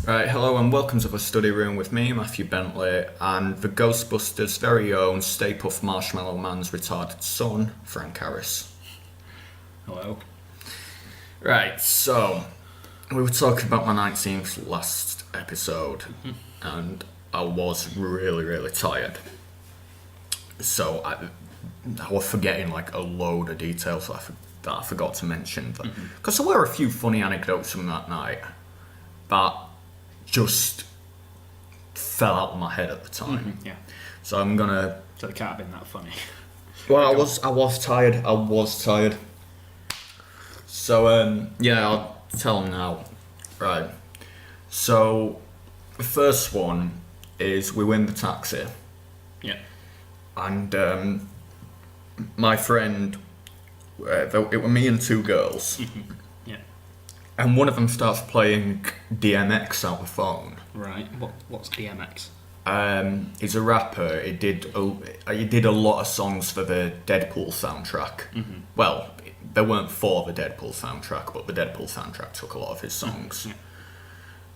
Right, hello and welcome to the study room with me, Matthew Bentley, and the Ghostbusters' very own Stay Puft Marshmallow Man's retarded son, Frank Harris. Hello. Right, so we were talking about my 19th last episode, and I was really tired. So I was forgetting like a load of details that I forgot to mention. Because there were a few funny anecdotes from that night that just fell out of my head at the time. Yeah. So I'm gonna. So it can't have been that funny. Well, I was tired. So yeah, I'll tell them now. Right. So the first one is we were in the taxi. Yeah. And my friend, it were me and two girls. Yeah. And one of them starts playing DMX out the phone. Right. What's DMX? He's a rapper. He did a lot of songs for the Deadpool soundtrack. Well, they weren't for the Deadpool soundtrack, but the Deadpool soundtrack took a lot of his songs. Yeah.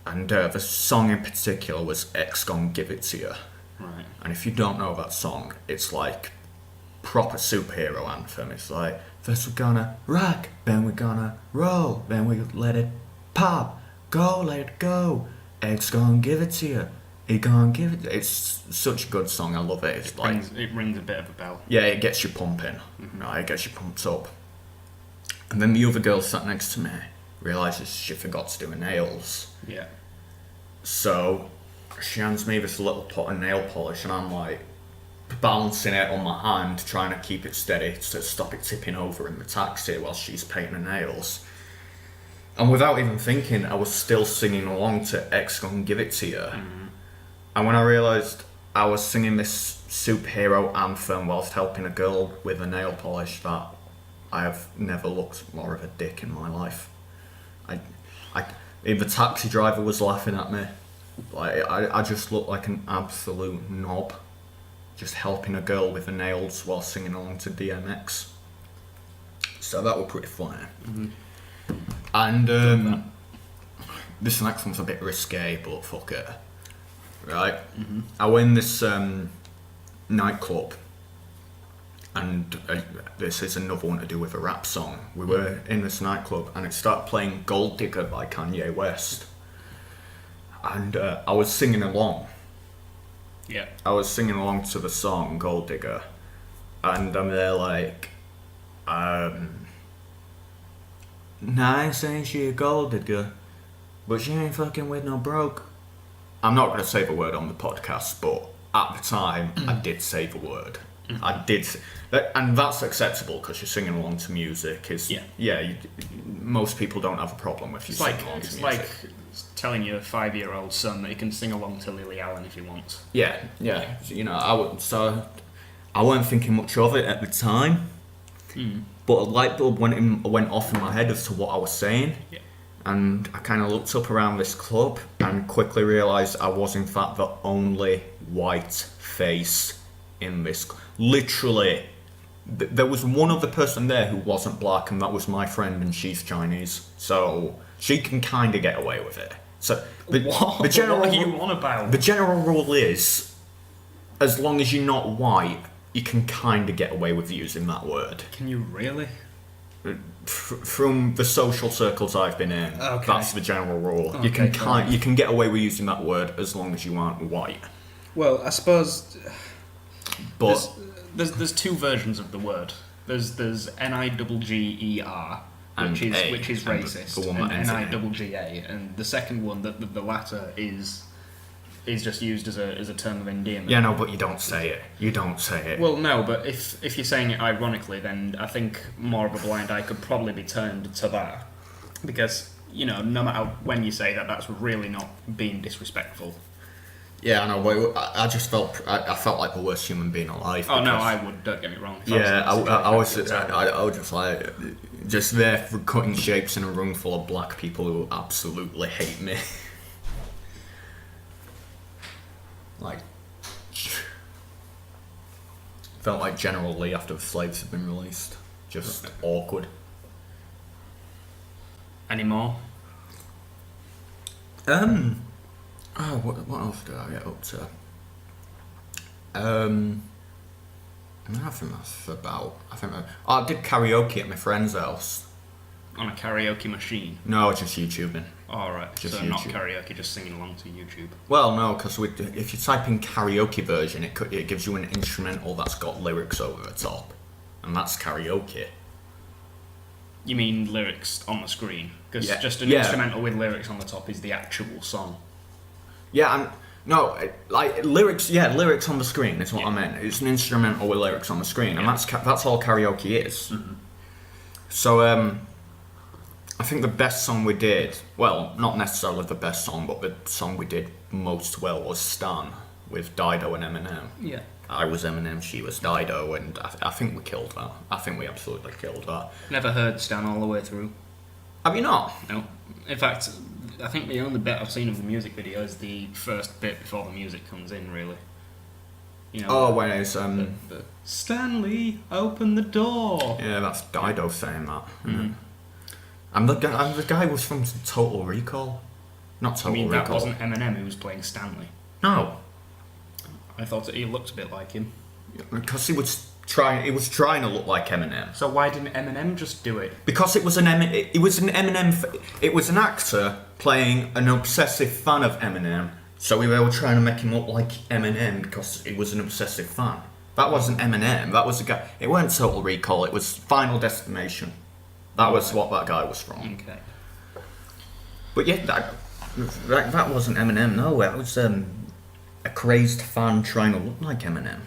And the song in particular was X Gon' Give It To You. Right. And if you don't know that song, it's like proper superhero anthem. It's like, first we're gonna rock, then we're gonna roll, then we let it pop, go, let it go. X gonna give it to you. He gonna give it. It's such a good song. I love it. It's It rings a bit of a bell. yeah, it gets you pumping. Right, it gets you pumped up. And then the other girl sat next to me realizes she forgot to do her nails. Yeah. So she hands me this little pot of nail polish, and I'm like balancing it on my hand, trying to keep it steady to stop it tipping over in the taxi while she's painting her nails. And without even thinking, I was still singing along to X Gon' Give It To You. And when I realised I was singing this superhero anthem whilst helping a girl with a nail polish, that I have never looked more of a dick in my life. The taxi driver was laughing at me. Like I just looked like an absolute knob, just helping a girl with the nails while singing along to DMX. So that was pretty funny. And this next one's a bit risque, but fuck it. Right? I went in this nightclub, and this is another one to do with a rap song. We were in this nightclub, and it started playing Gold Digger by Kanye West. And I was singing along. Yeah. I was singing along to the song Gold Digger, and I'm there like, nah, I ain't saying she a gold digger, but she ain't fucking with no broke. I'm not gonna say the word on the podcast, but at the time I did say the word. I did, and that's acceptable because you're singing along to music. Most people don't have a problem with you singing along to music. It's like telling your 5-year-old son that he can sing along to Lily Allen if he wants. Yeah. You know, I weren't thinking much of it at the time, but a light bulb went off in my head as to what I was saying. Yeah. And I kind of looked up around this club and quickly realised I was in fact the only white face in this. Literally, there was one other person there who wasn't black, and that was my friend, and she's Chinese, so she can kind of get away with it. So the general what are you on about? The general rule is, as long as you're not white, you can kind of get away with using that word. Can you really? From the social circles I've been in, that's the general rule. Okay, you can get away with using that word as long as you aren't white. Well, I suppose. But there's two versions of the word. There's Nigger, which is racist, the one that and ends in Nigga, and the second one, the latter is just used as a term of endearment. Yeah, no, but you don't say it. You don't say it. Well, no, but if you're saying it ironically, then I think more of a blind eye could probably be turned to that, because no matter when you say that, that's really not being disrespectful. Yeah, I know, but I just felt like the worst human being alive. Oh no, I would. Don't get me wrong. I was just like, just there for cutting shapes in a room full of black people who absolutely hate me. Like, felt like General Lee after the slaves had been released. Just awkward. Any more? Oh, what else did I get up to? I think that's about. I did karaoke at my friend's house. On a karaoke machine? No, just YouTubing. Alright, Just so YouTube. not karaoke, just singing along to YouTube. Well, no, because if you type in karaoke version, it gives you an instrumental that's got lyrics over the top, and that's karaoke. You mean lyrics on the screen? Because Yeah. just an Yeah. instrumental with lyrics on the top is the actual song. Yeah, like lyrics. Yeah, lyrics on the screen is what Yeah. I meant. It's an instrumental with lyrics on the screen, and Yeah. that's all karaoke is. Mm-hmm. So I think the best song we did, well, not necessarily the best song, but the song we did most well was Stan with Dido and Eminem. Yeah. I was Eminem, she was Dido, and I think we killed that. I think we absolutely killed that. Never heard Stan all the way through. Have you not? No. In fact, I think the only bit I've seen of the music video is the first bit before the music comes in, really. You know, Oh, when it's the Stanley, open the door. yeah, that's Dido saying that. Mhm. And the guy was from Total Recall. Not I Total mean, Recall. that wasn't Eminem who was playing Stanley. No, I thought he looked a bit like him. because he was trying to look like Eminem. So why didn't Eminem just do it? Because it was an Eminem. It was an actor playing an obsessive fan of Eminem. So we were trying to make him look like Eminem because he was an obsessive fan. That wasn't Eminem. That was a guy. It weren't Total Recall. It was Final Destination. That was what that guy was from. Okay. But yeah, that wasn't Eminem. No, that was a crazed fan trying to look like Eminem.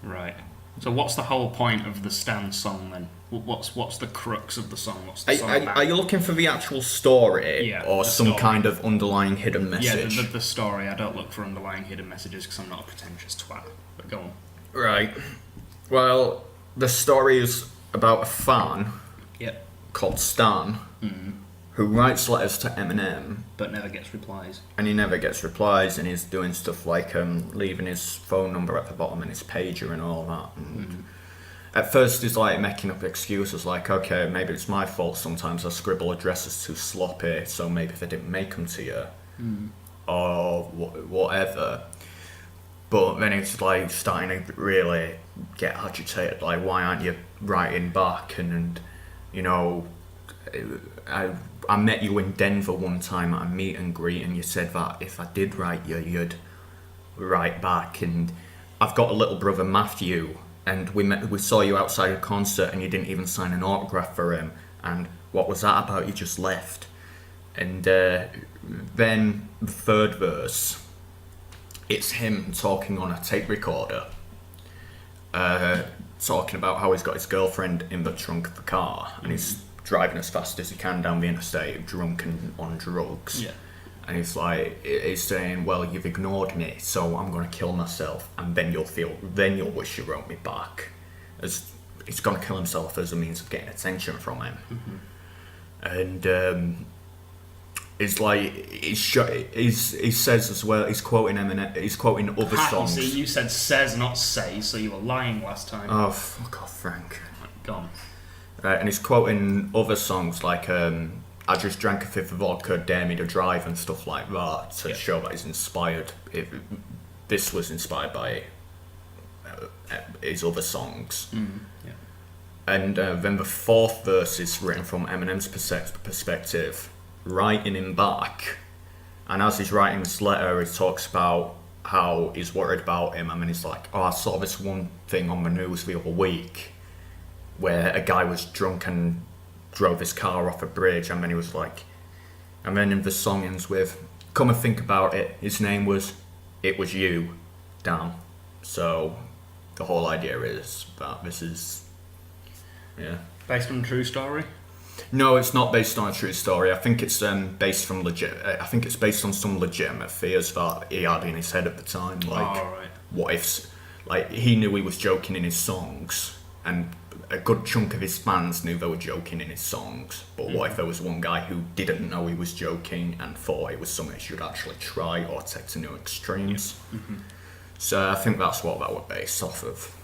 Right. So what's the whole point of the Stan song then? What's the crux of the song? What's the song about? Are you looking for the actual story, Yeah, or the some story. kind of underlying hidden message? Yeah, the story. I don't look for underlying hidden messages because I'm not a pretentious twat. But go on. Right. Well, the story is about a fan Yep. called Stan who writes letters to Eminem, But never gets replies. and he never gets replies, and he's doing stuff like leaving his phone number at the bottom and his pager and all that. And at first he's like making up excuses like, okay, maybe it's my fault sometimes I scribble addresses too sloppy, so maybe they didn't make them to you, or whatever. But then it's like starting to really get agitated, like, why aren't you writing back? And you know, I met you in Denver one time at a meet and greet, and you said that if I did write you, you'd write back. And I've got a little brother, Matthew, and we saw you outside a concert, and you didn't even sign an autograph for him. And what was that about? You just left. And then the third verse, it's him talking on a tape recorder, talking about how he's got his girlfriend in the trunk of the car, and he's driving as fast as he can down the interstate, drunk and on drugs. Yeah. And he's saying, well, you've ignored me, so I'm gonna kill myself, and then you'll wish you wrote me back. As he's gonna kill himself as a means of getting attention from him. And it's like he says as well. He's quoting Eminem. He's quoting other Ha, songs. you see, you said says, not say, so you were lying last time. Oh, fuck off, Frank. Gone. Right, and he's quoting other songs like I just drank a fifth of vodka, dare me to drive, and stuff like that to show that he's inspired. This was inspired by his other songs. Yeah. And then the fourth verse is written from Eminem's perspective, writing him back. And as he's writing this letter, he talks about how he's worried about him. I mean, he's like, oh, I saw this one thing on the news the other week where a guy was drunk and drove his car off a bridge. And then he was like, and then the song ends with, come and think about it, his name was, it was you, damn. So the whole idea is that this is, yeah. Based on a true story? No, it's not based on a true story. I think it's based on some legitimate fears that he had in his head at the time. Like, what if, like, he knew he was joking in his songs, and a good chunk of his fans knew they were joking in his songs. But what if there was one guy who didn't know he was joking and thought it was something he should actually try or take to new extremes? So I think that's what that was based off of.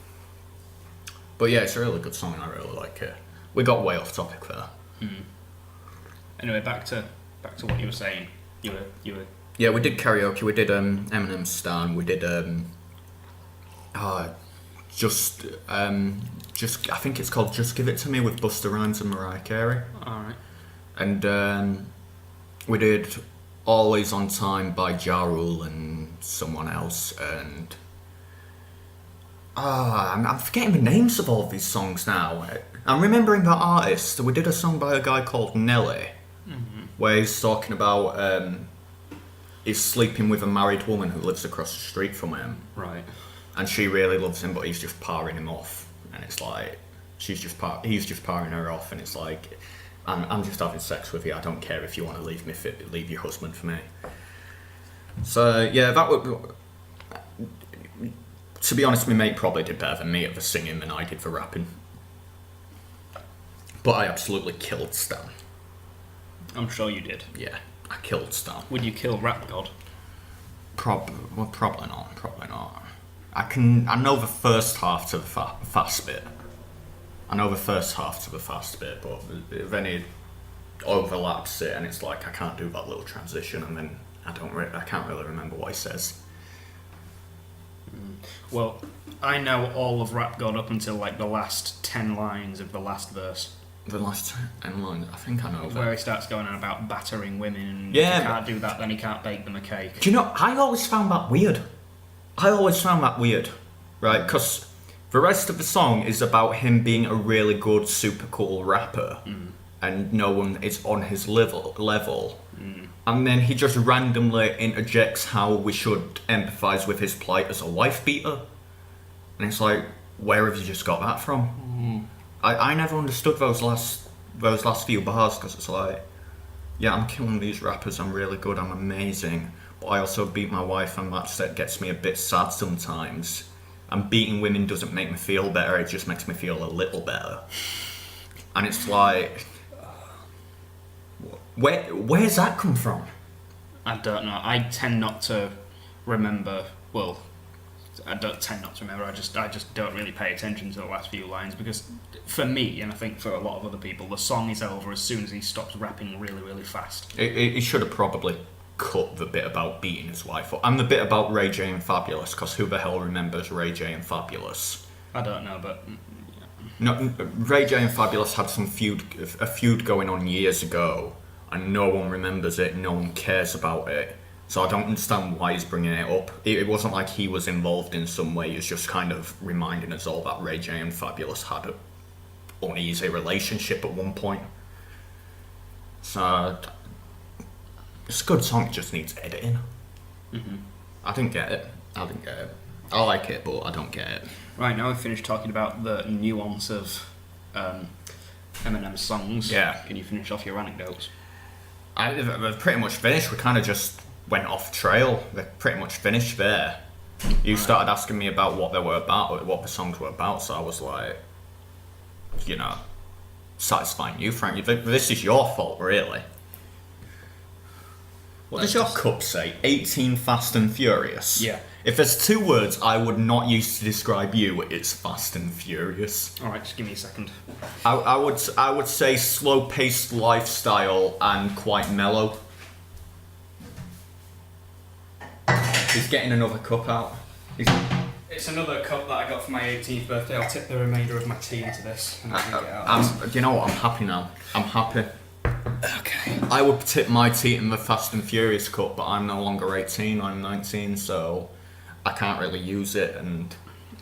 But yeah, it's a really good song, and I really like it. We got way off topic there. Anyway, back to what you were saying. You were. Yeah, we did karaoke. We did Eminem's Stan. We did just I think it's called Just Give It To Me with Busta Rhymes and Mariah Carey. All right. And we did Always on Time by Ja Rule and someone else. And I'm forgetting the names of all of these songs now. I'm remembering the artist. We did a song by a guy called Nelly, where he's talking about he's sleeping with a married woman who lives across the street from him. Right. And she really loves him, but he's just parring him off. And it's like, he's just parring her off, and it's like, I'm just having sex with you. I don't care if you want to leave your husband for me. So yeah, that would. To be honest, my mate probably did better than me at the singing than I did for rapping. But I absolutely killed Stan. I'm sure you did. Yeah, I killed Stan. Would you kill Rap God? Probably not. Probably not. I know the first half to the fast bit. But then it overlaps it, and it's like I can't do that little transition, and then I can't really remember what he says. Well, I know all of Rap God up until like the last 10 lines of the last verse. The last 10 lines, I think I know that. Where he starts going on about battering women, and yeah, if he can't do that, then he can't bake them a cake. Do you know, I always found that weird. Right? Because the rest of the song is about him being a really good, super cool rapper, and no one is on his level. And then he just randomly interjects how we should empathise with his plight as a wife beater. And it's like, where have you just got that from? I never understood those last few bars, because it's like, yeah, I'm killing these rappers, I'm really good, I'm amazing, but I also beat my wife, and that gets me a bit sad sometimes. And beating women doesn't make me feel better, it just makes me feel a little better. And it's like, where's that come from? I don't know. I tend not to remember. Well, I don't tend not to remember. I just don't really pay attention to the last few lines, because for me, and I think for a lot of other people, the song is over as soon as he stops rapping really, really fast. He should have probably cut the bit about beating his wife, and the bit about Ray J and Fabulous, because who the hell remembers Ray J and Fabulous? I don't know, but no, Ray J and Fabulous had a feud going on years ago, and no one remembers it, no one cares about it. So I don't understand why he's bringing it up. It wasn't like he was involved in some way, he's just kind of reminding us all that Ray J and Fabulous had an uneasy relationship at one point. So it's a good song, it just needs editing. I didn't get it. I like it, but I don't get it. Right, now we've finished talking about the nuance of Eminem's songs. Yeah. Can you finish off your anecdotes? They're pretty much finished. We kind of just went off trail. They're pretty much finished there. You started asking me about what they were about, what the songs were about, so I was like, satisfying you, Frank. This is your fault, really. What does your cup say? 18 Fast and Furious? Yeah. If there's two words I would not use to describe you, it's Fast and Furious. Alright, just give me a second. I would say slow-paced lifestyle and quite mellow. He's getting another cup out. It's another cup that I got for my 18th birthday. I'll tip the remainder of my tea into this and drink it out. Do you know what? I'm happy now. I'm happy. Okay. I would tip my tea in the Fast and Furious cup, but I'm no longer 18, I'm 19, so I can't really use it, and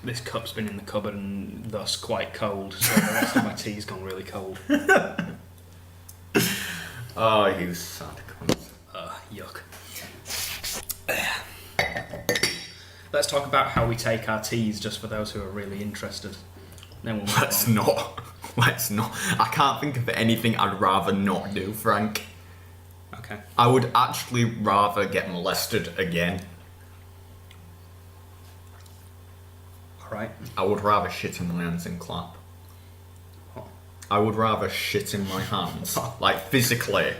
this cup's been in the cupboard and thus quite cold, so the rest of my tea's gone really cold. Oh, you sad cunt. Yuck. Let's talk about how we take our teas, just for those who are really interested. Then we'll Let's not. I can't think of anything I'd rather not do, Frank. Okay. I would actually rather get molested again. Alright. I would rather shit in my hands and clap. What? I would rather shit in my hands. Like, physically.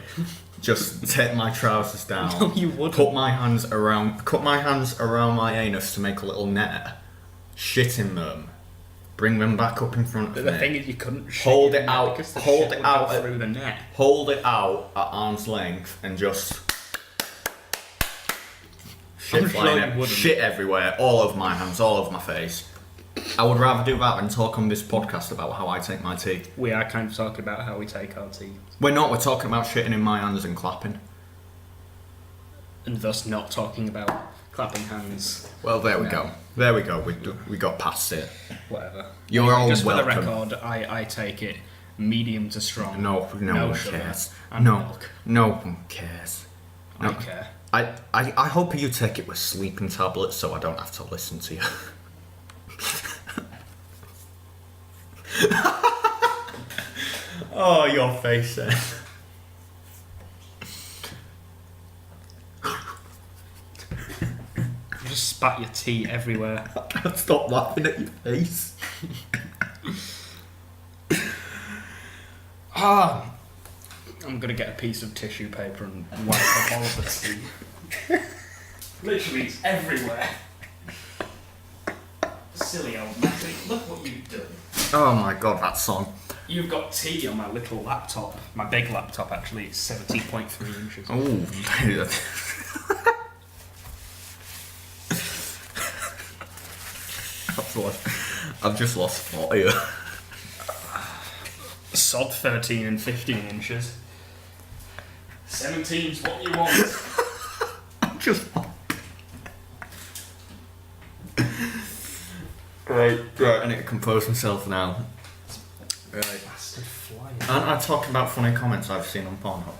Just take my trousers down. No, you wouldn't. Cut my hands around my anus to make a little net. Shit in them. Bring them back up in front of me. The thing is, you couldn't hold it out. Hold it out through the net. Hold it out at arm's length and just shit I'm flying, sure you wouldn't. shit everywhere, all over my hands, all over my face. I would rather do that than talk on this podcast about how I take my tea. We are kind of talking about how we take our tea. We're not, we're talking about shitting in my hands and clapping. And thus not talking about clapping hands. Well, there we No. go. There we go. We got past it. Whatever. You're all Just welcome. for the record, I take it medium to strong. No one sugar cares. and No, milk. no one cares. No. I care. I hope you take it with sleeping tablets so I don't have to listen to you. Oh, your face then. You just spat your tea everywhere. I can't stop laughing at your face. I'm gonna get a piece of tissue paper and wipe off all of the tea. Literally, it's everywhere. Silly old Matty, look what you've done. Oh my god, that song. You've got tea on my little laptop. My big laptop, actually, it's 17.3 inches. Oh, I've just lost 40. Sod 13 and 15 inches. 17's what you want. I'm just. Right, I need to compose myself now. Right. Bastard flying. Aren't I talking about funny comments I've seen on Pornhub?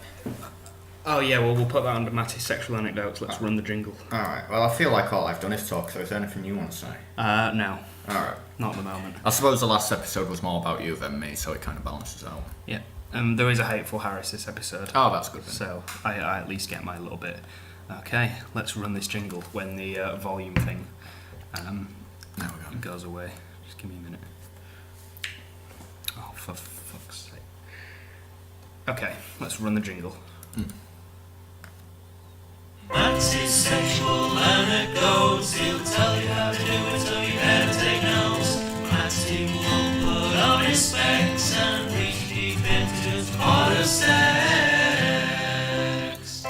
Oh yeah, well we'll put that under Matty's sexual anecdotes. Let's run the jingle. Alright, well I feel like all I've done is talk, so is there anything you want to say? No. Alright. Not at the moment. I suppose the last episode was more about you than me, so it kind of balances out. Yeah. There is a Hateful Harris this episode. Oh, that's good then. So I at least get my little bit. Okay, let's run this jingle when the volume thing There we go. goes away. Just give me a minute. Oh, for fuck's sake. Okay, let's run the jingle. That's his sexual anecdotes. He'll tell you how to do it, so you better take notes. Matty will put on his specs and reach deep into his part of sex.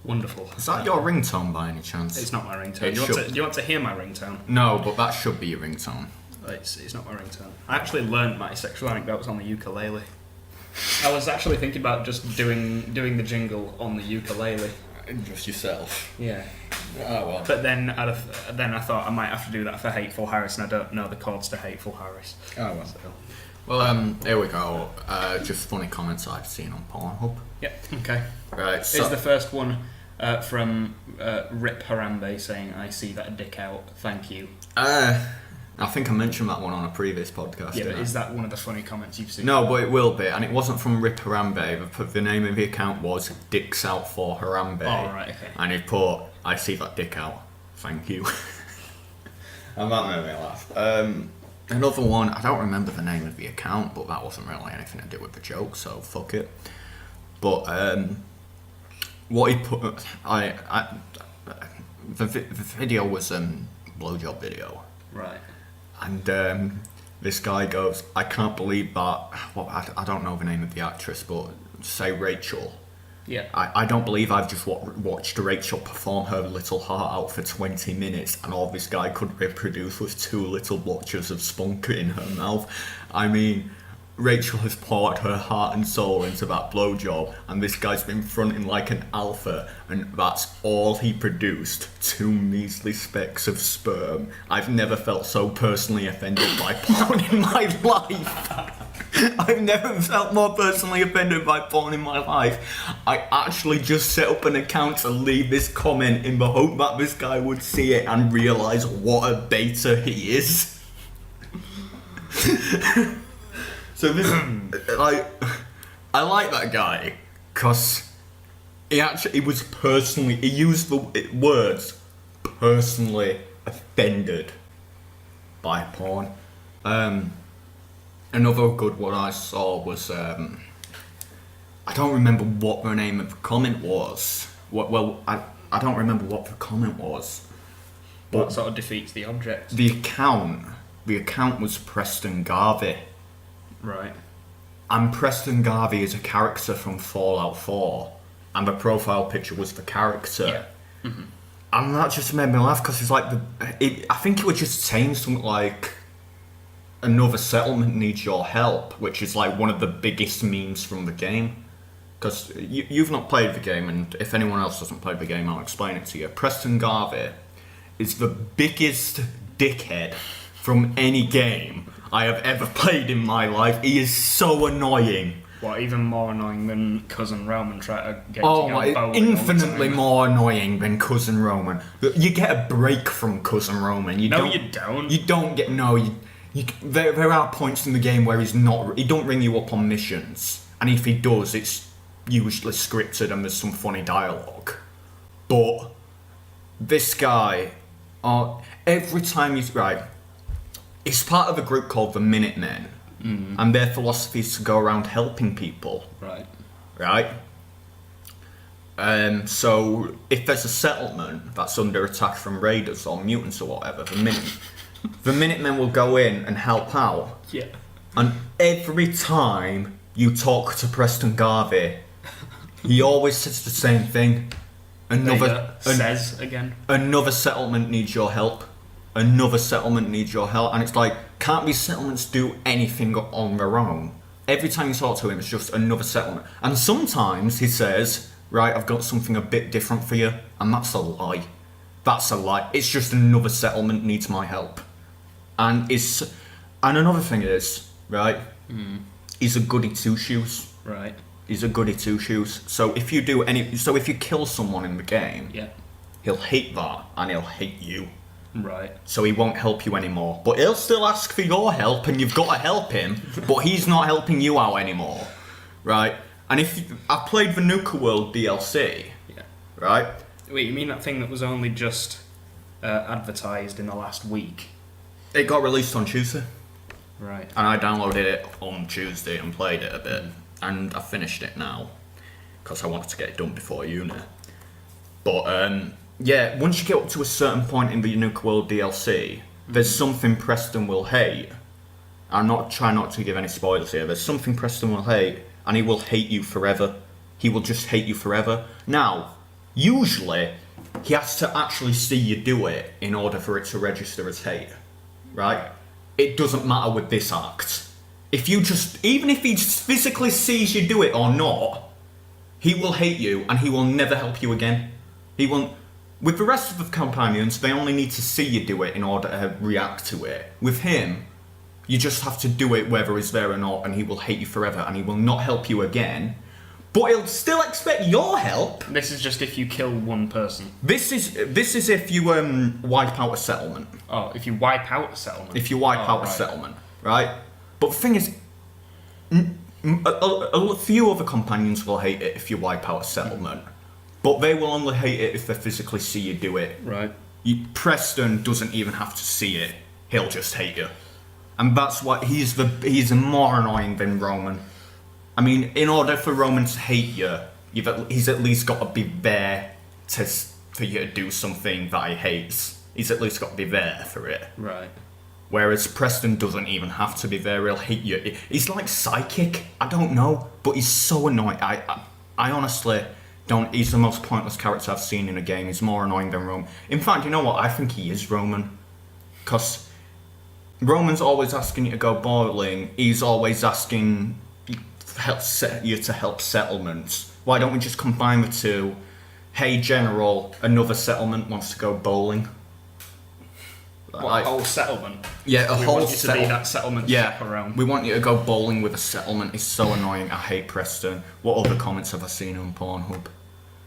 Wonderful. Is that your ringtone by any chance? It's not my ringtone. It Do should. you want to hear my ringtone? No, but that should be your ringtone. It's not my ringtone. I actually learned my sexual anecdotes on the ukulele. I was actually thinking about just doing the jingle on the ukulele. Just yourself. Yeah. Oh well. But then I thought I might have to do that for Hateful Harris, and I don't know the chords to Hateful Harris. Oh well. So, Well, here we go. Just funny comments I've seen on Pornhub. yeah. Okay. Right, so... Is the first one from Rip Harambe saying, "I see that dick out. Thank you." I think I mentioned that one on a previous podcast. Yeah, but didn't I? is that one of the funny comments you've seen? No, but it will be, and it wasn't from Rip Harambe. The name of the account was Dicks Out for Harambe. Oh, right, okay. And he put, "I see that dick out. Thank you." And that made me laugh. Another one, I don't remember the name of the account, but that wasn't really anything to do with the joke, so fuck it. But what he put, the video was blowjob video. Right. And this guy goes, "I can't believe that." Well, I don't know the name of the actress, but say Rachel. Yeah. I don't believe I've just watched Rachel perform her little heart out for 20 minutes, and all this guy could reproduce was 2 little blotches of spunk in her mouth. I mean, Rachel has poured her heart and soul into that blowjob, and this guy's been fronting like an alpha, and that's all he produced, 2 measly specks of sperm. I've never felt so personally offended by porn in my life. I've never felt more personally offended by porn in my life. I actually just set up an account to leave this comment in the hope that this guy would see it and realise what a beta he is. So this, I like that guy, because he used the words personally offended by porn. Another good one I saw was, I don't remember what the name of the comment was. I don't remember what the comment was. What sort of defeats the object? The account was Preston Garvey. Right. And Preston Garvey is a character from Fallout 4. and the profile picture was the character. Yeah. Mm-hmm. And that just made me laugh because it's like I think it was just saying something like, another settlement needs your help, which is like one of the biggest memes from the game. Because you've not played the game, and if anyone else doesn't play the game, I'll explain it to you. Preston Garvey is the biggest dickhead from any game I have ever played in my life. He is so annoying. What, even more annoying than Cousin Roman trying to get to Oh go my, bowling infinitely all the time? more annoying than Cousin Roman. You get a break from Cousin Roman. You No, don't, you don't. You don't get, no, there are points in the game where he don't ring you up on missions. And if he does, it's usually scripted and there's some funny dialogue. But this guy, every time he's, right, he's part of a group called the Minutemen. And their philosophy is to go around helping people. Right? So if there's a settlement that's under attack from raiders or mutants or whatever, the Minutemen will go in and help out. Yeah. And every time you talk to Preston Garvey, he always says the same thing. Says again. Another settlement needs your help. Another settlement needs your help. And it's like, can't these settlements do anything on their own? Every time you talk to him, it's just another settlement. And sometimes he says, right, I've got something a bit different for you. And that's a lie. That's a lie. It's just another settlement needs my help. And another thing is, right, he's a goody two-shoes. Right. He's a goody two-shoes. So if you kill someone in the game, Yeah. he'll hate that and he'll hate you. Right. So he won't help you anymore. But he'll still ask for your help and you've got to help him, but he's not helping you out anymore. Right? And I played the Nuka World DLC. Yeah. Right? Wait, you mean that thing that was only just advertised in the last week? It got released on Tuesday. Right. And I downloaded it on Tuesday and played it a bit. And I finished it now. Because I wanted to get it done before uni. But, yeah, once you get up to a certain point in the Nuka World DLC, there's something Preston will hate. I'm trying not to give any spoilers here. There's something Preston will hate, and he will hate you forever. He will just hate you forever. Now, usually, he has to actually see you do it in order for it to register as hate. Right? It doesn't matter with this act. Even if he just physically sees you do it or not, he will hate you, and he will never help you again. He won't. With the rest of the companions, they only need to see you do it in order to react to it. With him, you just have to do it whether he's there or not, and he will hate you forever, and he will not help you again. But he'll still expect your help. This is just if you kill one person. This is if you wipe out a settlement. Oh, if you wipe out a settlement. If you wipe out a settlement, right? But the thing is, a few other companions will hate it if you wipe out a settlement. But they will only hate it if they physically see you do it. Right. Preston doesn't even have to see it. He'll just hate you. And that's why he's more annoying than Roman. I mean, in order for Roman to hate you, he's at least got to be there for you to do something that he hates. He's at least got to be there for it. Right. Whereas Preston doesn't even have to be there. He'll hate you. He's like psychic. I don't know. But he's so annoying. I honestly... He's the most pointless character I've seen in a game. He's more annoying than Roman. In fact, you know what? I think he is Roman. Because Roman's always asking you to go bowling. He's always asking you to help settlements. Why don't we just combine the two? Hey, General, another settlement wants to go bowling. What, a whole settlement? Yeah, a whole want you to settlement. be that settlement chaperone. We want you to go bowling with a settlement. It's so annoying. I hate Preston. What other comments have I seen on Pornhub?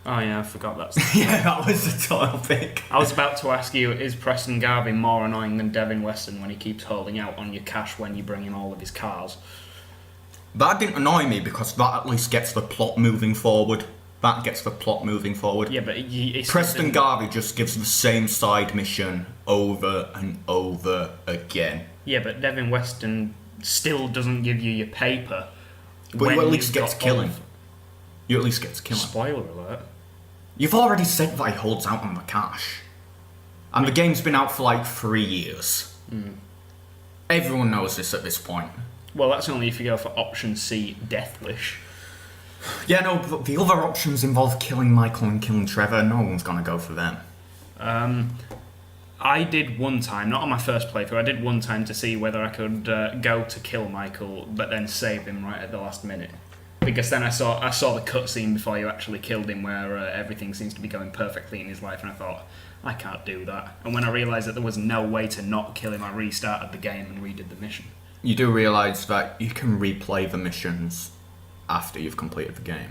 Oh yeah, I forgot that. Yeah, that was the topic. I was about to ask you, is Preston Garvey more annoying than Devin Weston when he keeps holding out on your cash when you bring in all of his cars? That didn't annoy me because that at least gets the plot moving forward. Yeah, but Preston Garvey just gives the same side mission over and over again. Yeah, but Devin Weston still doesn't give you your paper. But you at least get to kill him. You at least get to kill him. Spoiler alert. You've already said that he holds out on the cash. And the game's been out for like 3 years. Everyone knows this at this point. Well, that's only if you go for option C, Death Wish. Yeah, no, but the other options involve killing Michael and killing Trevor. No one's gonna go for them. I did one time, not on my first playthrough, I did one time to see whether I could go to kill Michael, but then save him right at the last minute. Because then I saw the cutscene before you actually killed him, where everything seems to be going perfectly in his life, and I thought, I can't do that. And when I realised that there was no way to not kill him, I restarted the game and redid the mission. You do realise that you can replay the missions after you've completed the game.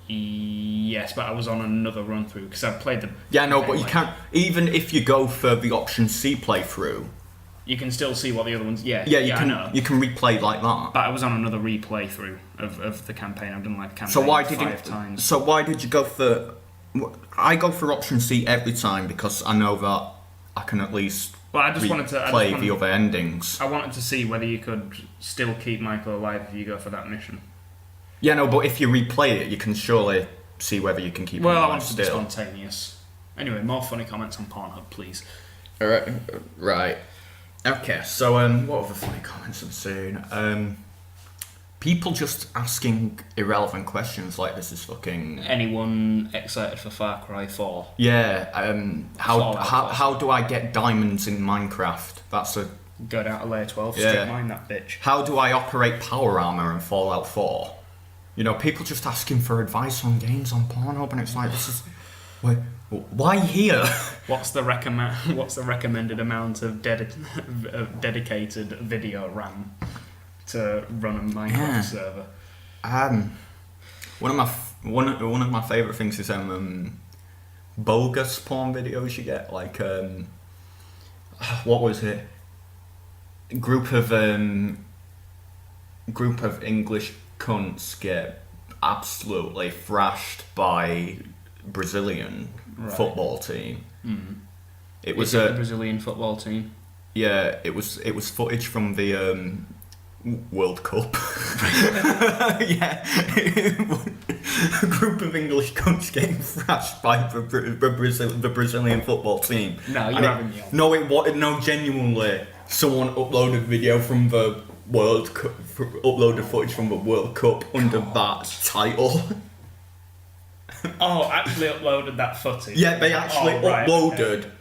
Yes, but I was on another run through because I played the. Yeah, no, but you can't. Even if you go for the option C playthrough, you can still see what the other ones. Yeah, you can. I know. You can replay like that. But I was on another replay through of the campaign. I've done like the campaign So why did five times. So why did you go for? I go for option C every time because I know that I can at least. Well, I just wanted to play the other endings. I wanted to see whether you could still keep Michael alive if you go for that mission. Yeah, no, but if you replay it, you can surely see whether you can keep him Well, I alive wanted to be still. spontaneous. Anyway, more funny comments on Pornhub, please. Alright, right. Okay, so what other funny comments I'm seeing? People just asking irrelevant questions like this is fucking. Anyone excited for Far Cry 4? Yeah, Fallout how do I get diamonds in Minecraft? That's a. Go down to layer 12, Yeah. straight mine that bitch. How do I operate power armor in Fallout 4? You know, people just asking for advice on games on Pornhub, and it's like, this is. Why here? What's the recommended amount of dedicated video RAM to run a Minecraft server? One of my favorite things is bogus porn videos you get, like what was it? Group of English cunts get absolutely thrashed by Brazilian football team. It was a Brazilian football team. Yeah, it was footage from the World Cup. Yeah, a group of English cunts getting thrashed by the Brazilian football team. No, you're having me on. No, genuinely, someone uploaded video from the World Cup, uploaded footage from the World Cup under that title. Oh, actually uploaded that footage. Yeah, they actually uploaded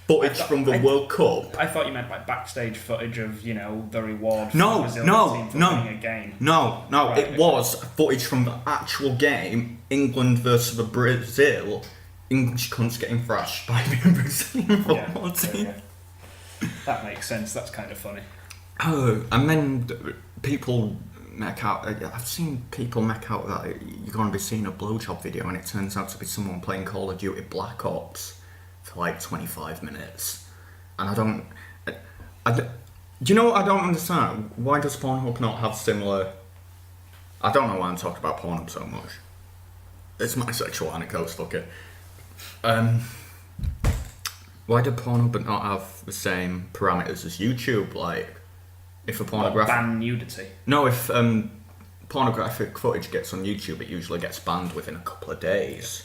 footage from the World Cup. I thought you meant like backstage footage of, the reward for No, the Brazilian team for winning a game. No, Right, it was footage from the actual game, England versus the Brazil. English cunts getting thrashed by the Brazilian football team. Yeah. That makes sense. That's kind of funny. Oh, and then people make out. I've seen people make out that you're going to be seeing a blowjob video, and it turns out to be someone playing Call of Duty Black Ops for like 25 minutes. And I don't. Do you know what I don't understand? Why does Pornhub not have similar? I don't know why I'm talking about Pornhub so much. It's my sexual anecdotes, fuck it. Why do Pornhub not have the same parameters as YouTube? Like, if a pornographic... ban nudity? No, if pornographic footage gets on YouTube, it usually gets banned within a couple of days.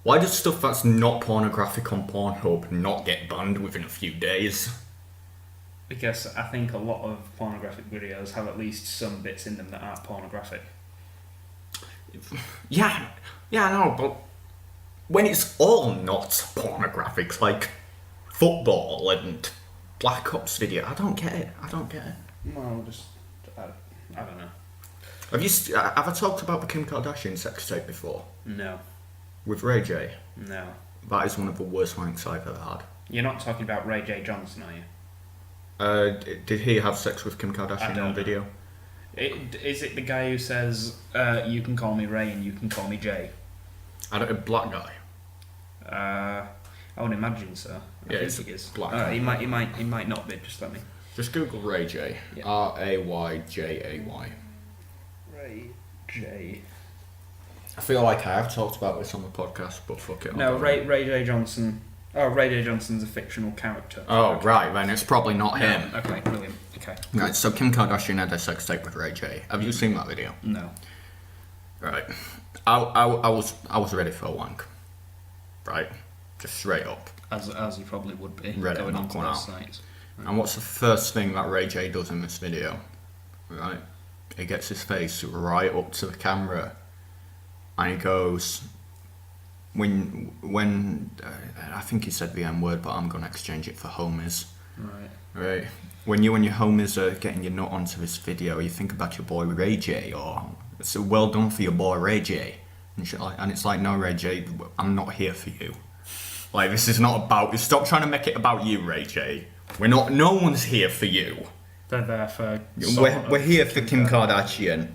Why does stuff that's not pornographic on Pornhub not get banned within a few days? Because I think a lot of pornographic videos have at least some bits in them that aren't pornographic. Yeah, I know, but when it's all not pornographic, like football and Black Ops video, I don't get it. Well, I don't know. Have I talked about the Kim Kardashian sex tape before? No. With Ray J? No. That is one of the worst wanks I've ever had. You're not talking about Ray J. Johnson, are you? Did he have sex with Kim Kardashian on video? Is it the guy who says, you can call me Ray and you can call me Jay? A black guy. I would imagine so. I think it's he is. black guy. He might not be. Just let me. Just Google Ray J. Yeah. Rayjay. Ray J. I feel like I have talked about this on the podcast, but fuck it. No, Ray J. Johnson. Oh, Ray J. Johnson's a fictional character. Oh, okay. Right, then it's probably not him. Okay, brilliant. Okay. Right, so Kim Kardashian had a sex tape with Ray J. Have you seen that video? No. Right. I was ready for a wank. Right? Just straight up. As you probably would be. Ready, going knock onto one those out. sites. And what's the first thing that Ray J does in this video? Right? he gets his face right up to the camera, and he goes, when I think he said the N word, but I'm gonna exchange it for homies. Right. When you and your homies are getting your nut onto this video, you think about your boy Ray J, or it's a well done for your boy Ray J, and it's like, no, Ray J, I'm not here for you. Like, this is not about. Stop trying to make it about you, Ray J. We're not. No one's here for you. They're there for. We're here for Kim Kardashian,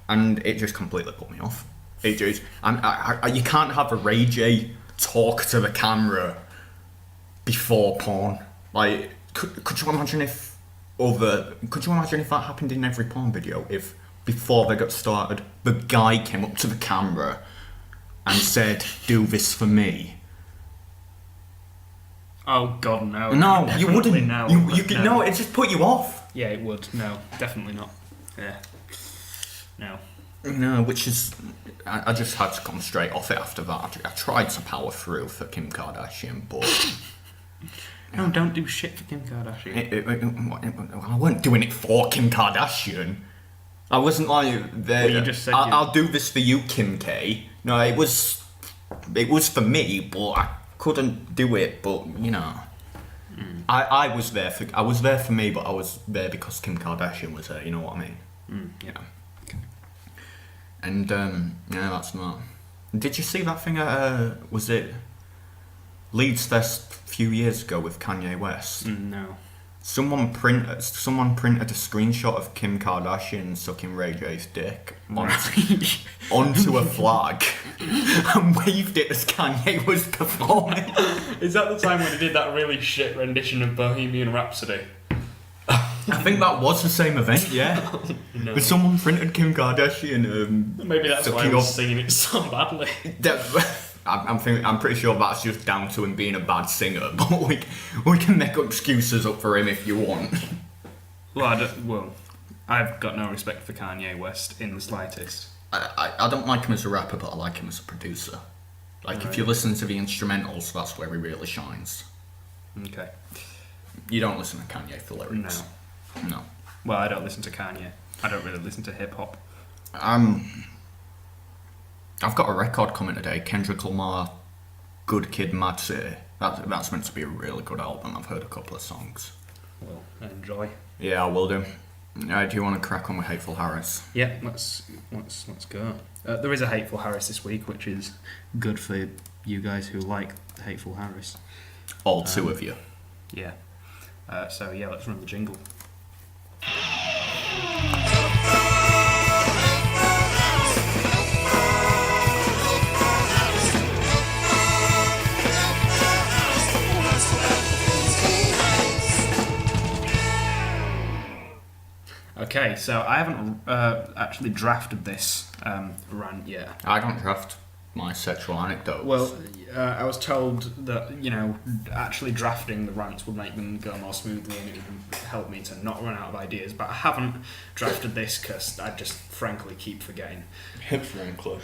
and it just completely put me off. It just, you can't have a Ray J talk to the camera before porn. Like, could you imagine if that happened in every porn video? If before they got started, the guy came up to the camera and said, "Do this for me." Oh God, no! No, you wouldn't. No, you could no. It just put you off. Yeah, it would. No, definitely not. Yeah. No. No, which is, I just had to come straight off it after that. I tried to power through for Kim Kardashian, but no, don't do shit for Kim Kardashian. I wasn't doing it for Kim Kardashian. I wasn't like, well, you just said I'll do this for you, Kim K. No, it was for me, but I couldn't do it. But you know, I was there for me, but I was there because Kim Kardashian was there. You know what I mean? Yeah. And yeah, that's not. Did you see that thing at was it Leeds Fest a few years ago with Kanye West? No. Someone printed a screenshot of Kim Kardashian sucking Ray J's dick onto a flag and waved it as Kanye was performing. Is that the time when he did that really shit rendition of Bohemian Rhapsody? I think that was the same event, yeah. No. But someone printed Kim Kardashian. Maybe that's why I was singing it so badly. I'm pretty sure that's just down to him being a bad singer, but we can make excuses up for him if you want. Well, I've got no respect for Kanye West in the slightest. I don't like him as a rapper, but I like him as a producer. Like, right. If you listen to the instrumentals, that's where he really shines. Okay. You don't listen to Kanye for lyrics. No. Well, I don't listen to Kanye. I don't really listen to hip hop. I've got a record coming today, Kendrick Lamar, Good Kid, Mad City. That's meant to be a really good album. I've heard a couple of songs. Well, enjoy. Yeah, I will do. Do you want to crack on with Hateful Harris? Yeah, let's go. There is a Hateful Harris this week, which is good for you guys who like Hateful Harris. All two of you. Yeah. So yeah, let's run the jingle. Okay, so I haven't actually drafted this rant yet. I don't draft my sexual anecdotes. Well, I was told that, actually drafting the rants would make them go more smoothly and it would help me to not run out of ideas, but I haven't drafted this because I just frankly keep forgetting. Frankly.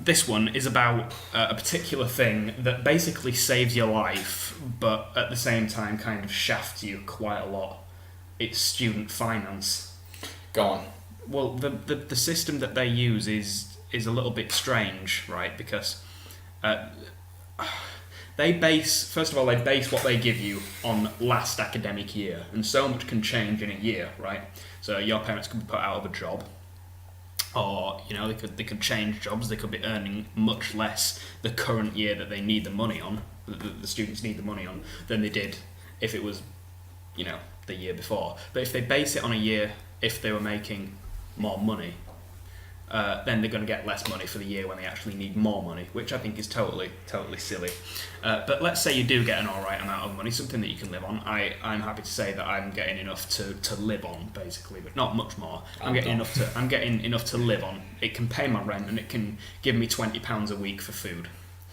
This one is about a particular thing that basically saves your life, but at the same time kind of shafts you quite a lot. It's student finance. Go on. Well, the system that they use is a little bit strange, right? Because they base what they give you on last academic year, and so much can change in a year, right? So your parents could be put out of a job, or they could change jobs. They could be earning much less the current year that they need the money on. The students need the money on than they did if it was, the year before. But if they base it on a year, if they were making more money, then they're going to get less money for the year when they actually need more money, which I think is totally silly. But let's say you do get an alright amount of money, something that you can live on. I'm happy to say that I'm getting enough to live on, basically, but not much more. I'm getting enough to live on. It can pay my rent and it can give me £20 a week for food.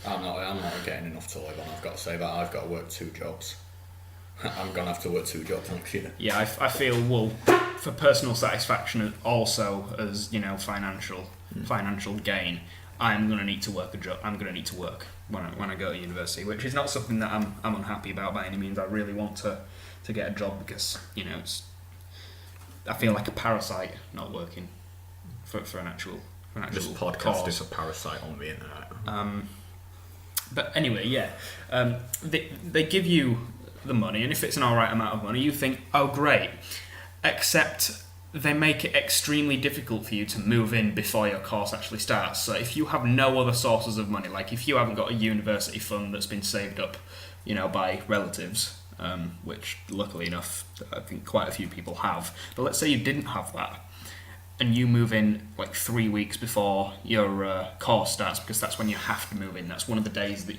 I'm not getting enough to live on. I've got to say that I've got to work 2 jobs. I'm gonna have to work 2 jobs next year. Yeah, I feel, well, for personal satisfaction, also as financial gain, I'm going to need to work a job. I'm going to need to work when I go to university, which is not something that I'm unhappy about by any means. I really want to get a job because, you know, I feel like a parasite not working for an actual This podcast cause. is a parasite on the internet. But anyway, yeah, they give you the money, and if it's an alright amount of money, you think, oh great, except they make it extremely difficult for you to move in before your course actually starts. So if you have no other sources of money, like if you haven't got a university fund that's been saved up, you know, by relatives, which luckily enough, I think quite a few people have, but let's say you didn't have that, and you move in like 3 weeks before your course starts, because that's when you have to move in. That's one of the days that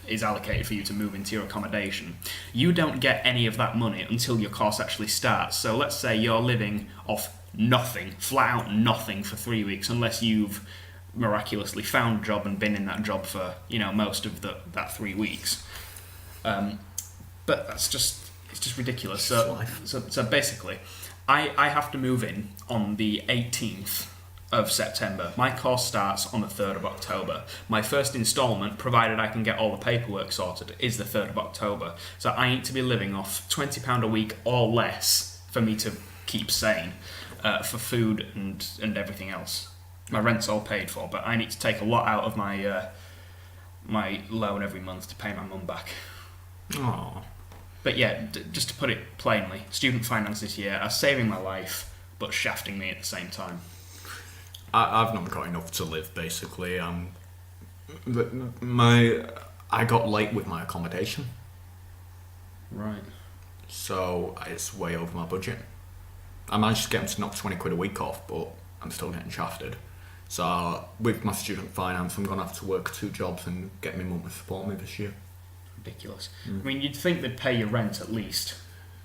is allocated for you to move into your accommodation. You don't get any of that money until your course actually starts. So let's say you're living off nothing, flat out nothing for 3 weeks, unless you've miraculously found a job and been in that job for, you know, most of that 3 weeks. But it's just ridiculous. So basically, I have to move in on the 18th of September. My course starts on the 3rd of October. My first instalment, provided I can get all the paperwork sorted, is the 3rd of October. So I need to be living off £20 a week or less for me to keep sane, for food and everything else. My rent's all paid for, but I need to take a lot out of my my loan every month to pay my mum back. Aww. But yeah, just to put it plainly, student finance this year are saving my life, but shafting me at the same time. I've not got enough to live, basically. I got late with my accommodation. Right. So it's way over my budget. I managed to get them to knock 20 quid a week off, but I'm still getting shafted. So with my student finance, I'm going to have to work 2 jobs and get my mum to support me this year. Ridiculous. I mean, you'd think they'd pay your rent at least,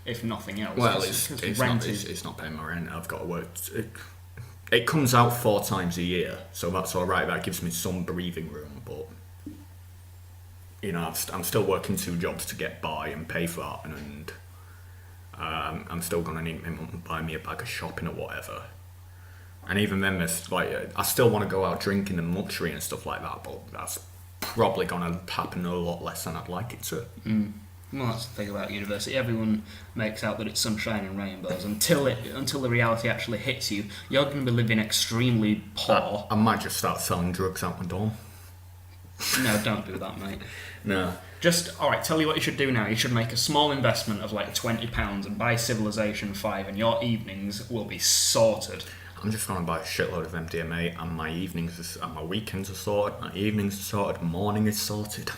if nothing else. Well, it's not paying my rent. I've got to work. It comes out 4 times a year, so that's all right. That gives me some breathing room, but you know, I'm still working 2 jobs to get by and pay for that, and I'm still gonna need my mum to buy me a bag of shopping or whatever. And even then, there's like, I still want to go out drinking and luxury and stuff like that, but that's probably gonna happen a lot less than I'd like it to. Well, that's the thing about university. Everyone makes out that it's sunshine and rainbows until the reality actually hits you. You're going to be living extremely poor. I might just start selling drugs out my dorm. No, don't do that, mate. No. Alright, tell you what you should do now. You should make a small investment of like £20 and buy Civilization 5, and your evenings will be sorted. I'm just going to buy a shitload of MDMA, and my evenings and my weekends are sorted, my evenings are sorted, morning is sorted.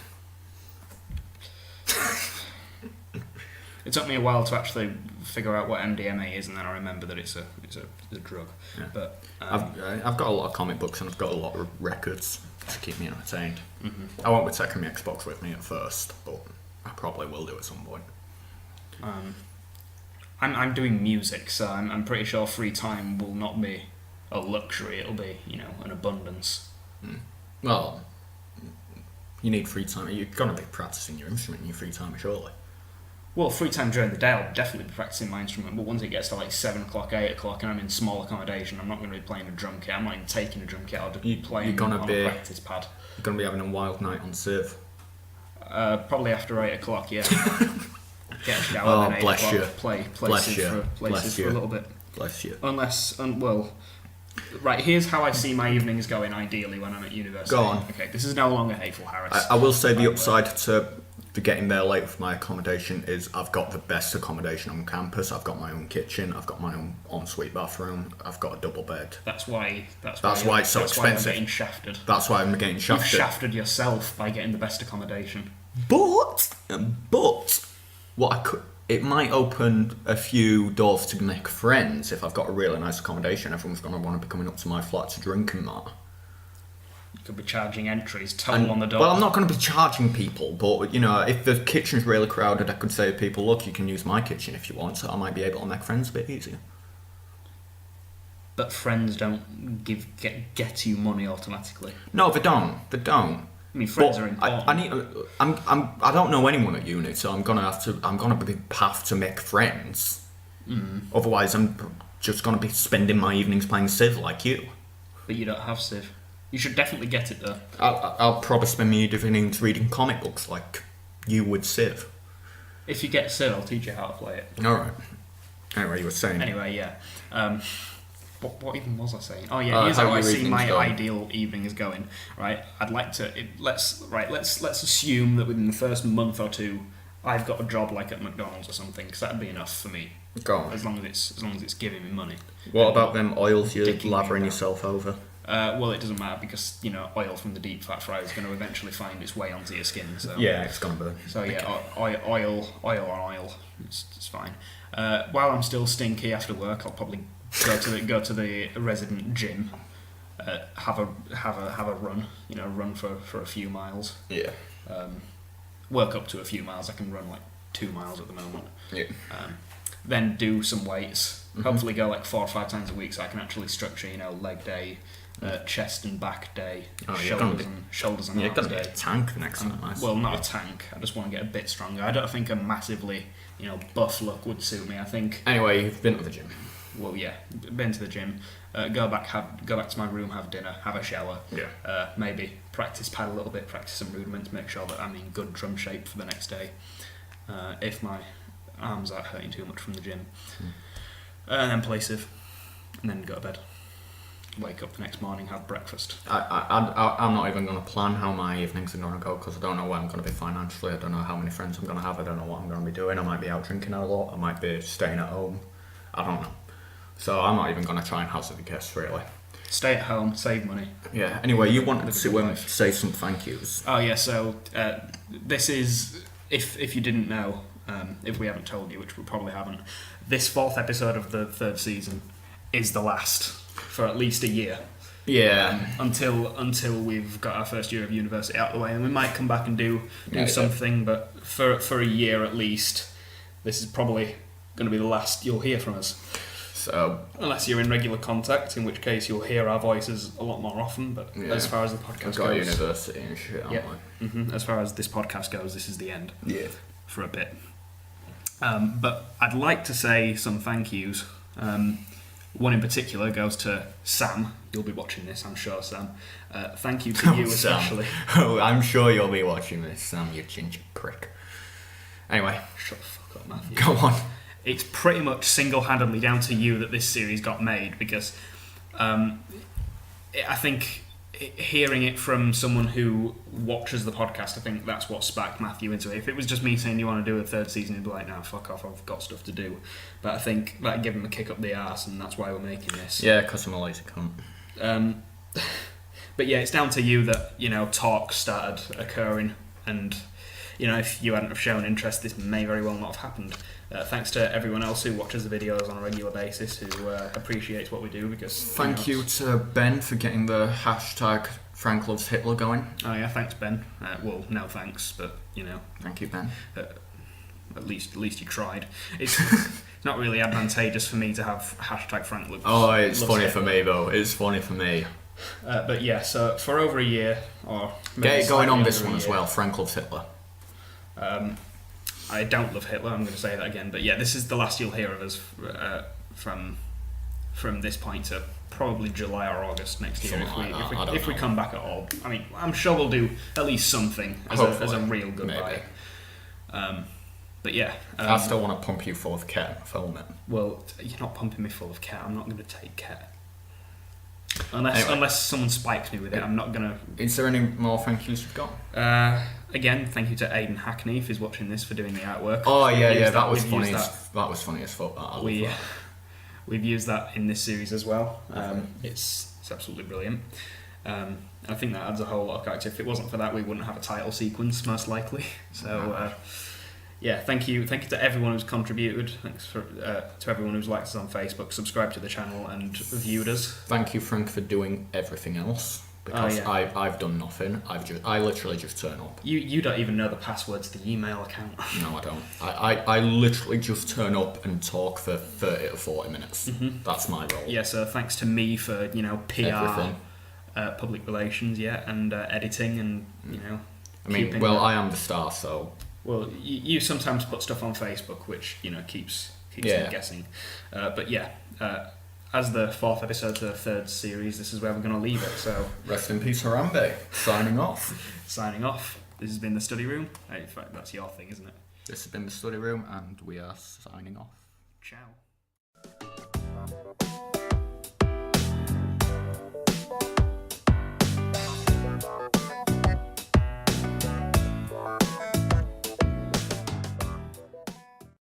It took me a while to actually figure out what MDMA is, and then I remember that it's a drug. Yeah. But I've got a lot of comic books and I've got a lot of records to keep me entertained. Mm-hmm. I won't be taking my Xbox with me at first, but I probably will do at some point. I'm doing music, so I'm pretty sure free time will not be a luxury. It'll be, you know, an abundance. Well, you need free time. You're going to be practicing your instrument in your free time, surely. Well, free time during the day, I'll definitely be practicing my instrument, but once it gets to like 7 o'clock, 8 o'clock, and I'm in small accommodation, I'm not going to be playing a drum kit. I'm not even taking a drum kit. I'll just be playing on a practice pad. You're going to be having a wild night on Civ. Probably after 8 o'clock, yeah. Get a shower, then 8 bless o'clock, you. play Bless Civ you. for a little bit. Bless you. Right, here's how I see my evenings going ideally when I'm at university. Go on. Okay, this is no longer Hateful Harris. I will say the upside to getting there late with my accommodation is I've got the best accommodation on campus. I've got my own kitchen. I've got my own ensuite bathroom. I've got a double bed. That's why it's so expensive. I'm getting shafted. That's why I'm getting shafted. You've shafted yourself by getting the best accommodation. But what I could, it might open a few doors to make friends if I've got a really nice accommodation. Everyone's going to want to be coming up to my flat to drink and that. You could be charging entries, toll on the door. Well, I'm not going to be charging people, but you know, if the kitchen's really crowded, I could say to people, look, you can use my kitchen if you want, so I might be able to make friends a bit easier. But friends don't get you money automatically. No, they don't. I mean, friends are important. I don't know anyone at uni, so I'm gonna have to make friends. Otherwise, I'm just gonna be spending my evenings playing Civ like you. But you don't have Civ. You should definitely get it though. I'll probably spend my evenings reading comic books like you would, Civ. If you get Sid, I'll teach you how to play it. Alright. Anyway, you were saying. Anyway, yeah. What even was I saying? Oh yeah, here's how I see my ideal evening is going. Right, I'd like to. Let's assume that within the first month or two, I've got a job like at McDonald's or something, because that'd be enough for me. Go on. As long as it's giving me money. What about them oils you're Dicking me lathering about. yourself over? Well, it doesn't matter because oil from the deep fat fry is going to eventually find its way onto your skin. So Yeah, it's gonna burn. So yeah, oil on oil. It's fine. While I'm still stinky after work, I'll probably go to the resident gym. Have a run. Run for a few miles. Yeah. Work up to a few miles. I can run like 2 miles at the moment. Yeah. Then do some weights. Mm-hmm. Hopefully go like 4 or 5 times a week, so I can actually structure. Leg day, chest and back day, shoulders and You're arms gonna be day. a tank next time. Well, not a tank. I just want to get a bit stronger. I don't think a massively, buff look would suit me. I think. Anyway, you've been to the gym. Well, yeah, been to the gym. Go back to my room, have dinner, have a shower. Yeah. Maybe practice pad a little bit, practice some rudiments, make sure that I'm in good drum shape for the next day. If my arms aren't hurting too much from the gym, and then play Civ, and then go to bed. Wake up the next morning, have breakfast. I'm not even going to plan how my evenings are going to go because I don't know where I'm going to be financially. I don't know how many friends I'm going to have. I don't know what I'm going to be doing. I might be out drinking a lot. I might be staying at home. I don't know. So I'm not even going to try and hazard a guess, really. Stay at home, save money. Yeah. Anyway, you wanted Live a to good life. say some thank yous. Oh yeah, so this is, if you didn't know, if we haven't told you, which we probably haven't, this 4th episode of the 3rd season is the last for at least a year. Yeah. Until we've got our first year of university out of the way, and we might come back and do Yeah, something, but for a year at least, this is probably going to be the last you'll hear from us. So Unless you're in regular contact, in which case you'll hear our voices a lot more often. But Yeah. as far as the I've podcast got goes, university and shit. Yeah. Aren't as far as this podcast goes, this is the end I? Yeah. for a bit. But I'd like to say some thank yous. One in particular goes to Sam. You'll be watching this, I'm sure, Sam. Thank you to you Sam. especially. Oh, I'm sure you'll be watching this, Sam, you ginger prick. Anyway, Shut the fuck up, Matthew. go on. It's pretty much single-handedly down to you that this series got made, because I think hearing it from someone who watches the podcast, I think that's what sparked Matthew into it. If it was just me saying, you want to do a 3rd season, he'd be like, no, fuck off, I've got stuff to do. But I think that gave him a kick up the arse, and that's why we're making this. Yeah, because I'm a lazy cunt. But yeah, it's down to you that, talks started occurring, and, if you hadn't have shown interest, this may very well not have happened. Thanks to everyone else who watches the videos on a regular basis, who appreciates what we do, because... Thank you to Ben for getting the hashtag Frank Loves Hitler going. Oh yeah, thanks Ben. Well, no thanks, but, Thank you, Ben. at least you tried. It's not really advantageous for me to have hashtag Frank Loves Oh, it's Loves funny Hitler. for me, though. It's funny for me. But yeah, so for over a year, or maybe Get it going on slightly this under a one as year, well. Frank Loves Hitler. I don't love Hitler, I'm going to say that again, but yeah, this is the last you'll hear of us from this point to probably July or August next year, Something like that, I don't if we know. come back at all. I mean, I'm sure we'll do at least something as a real goodbye. But yeah, I still want to pump you full of cat and film it. well, you're not pumping me full of cat. I'm not going to take cat. Unless Anyway. Someone spikes me with it, I'm not going to... Is there any more thank yous you've got? Again, thank you to Aidan Hackney if he's watching this for doing the artwork. Oh, We've yeah, used that was we've funny. used That was funny as fuck. I love that. We've used that in this series as well. Okay. It's absolutely brilliant. I think that adds a whole lot of character. If it wasn't for that, we wouldn't have a title sequence, most likely. So, yeah, thank you to everyone who's contributed. Thanks to everyone who's liked us on Facebook, subscribed to the channel, and viewed us. Thank you, Frank, for doing everything else. Because yeah. I've done nothing. I literally just turn up. You don't even know the password to the email account. No, I don't. I literally just turn up and talk for 30 to 40 minutes. Mm-hmm. That's my role. Yeah, so thanks to me for PR, Everything. Public relations, and editing, and I mean, keeping well, the- I am the star, so... Well, you sometimes put stuff on Facebook, which keeps Yeah. me guessing. But yeah, as the 4th episode to the 3rd series, this is where we're going to leave it. So, Rest in peace, Harambe. Signing off. signing off. This has been the study room. In fact, that's your thing, isn't it? This has been the study room, and we are signing off. Ciao.